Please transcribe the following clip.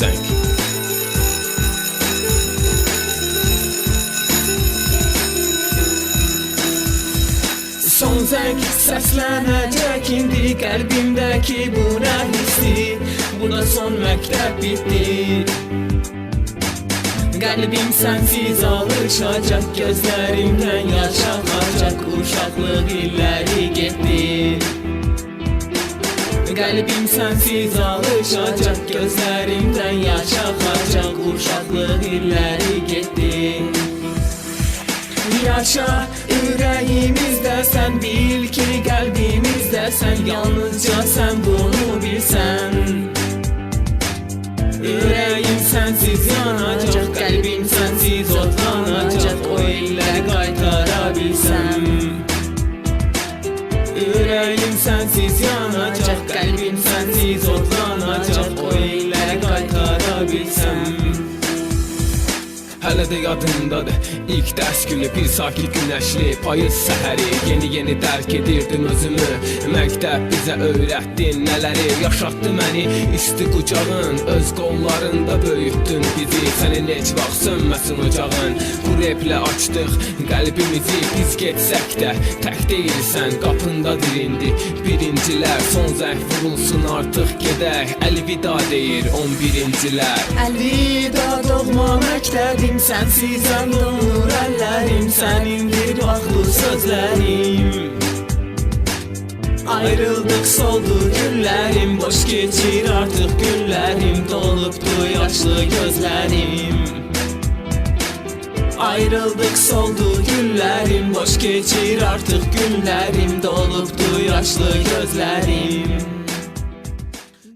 zəng. Son zəng səslənəcək indi qəlbimdəki bu nə hissi. Bu da son məktəb bitdi. Qəlbim sənsiz alışacaq, gözlərimdən yaş axacaq, uşaqlıq illəri getdi. Qəlbim sənsiz alışacaq, gözlərimdən yaş axacaq, uşaqlıq illəri getdi. Yaşa ürəyimizdə sən, bil ki qəlbimizdə sən, yalnızca sən bunu bilsən. Ürəyim sənsiz yanacaq, qəlbim sənsiz otlanacaq, o illə qaytara bilsəm. Ürəyim sənsiz yanacaq, qəlbim sənsiz otlanacaq, o illə qaytara bilsəm. Hələ də yadımdadır ilk dərs günü, bir sakit günəşli payız səhəri. Yeni dərk edirdim özümü, məktəb bizə öyrətdin nələri. Yaşatdı məni isti qucağın, öz qollarında böyütdün bizi. Sənin heç vaxt sönməsin ocağın, bu replə açdıq qəlbimizi. Biz getsək də tək deyilsən, qapındadır indi birincilər. Son zəng vurulsun artıq gedək, əlvida deyir 11-incilər. Əlvida doğma məktəbim, sənsizəm donur əllərim, sənindir bax bu sözlərim. Ayrıldıq soldu güllərim, boş keçir artıq günlərim, dolubdu yaşlı gözlərim. Ayrıldıq soldu güllərim, boş keçir artıq günlərim, dolubdu yaşlı gözlərim.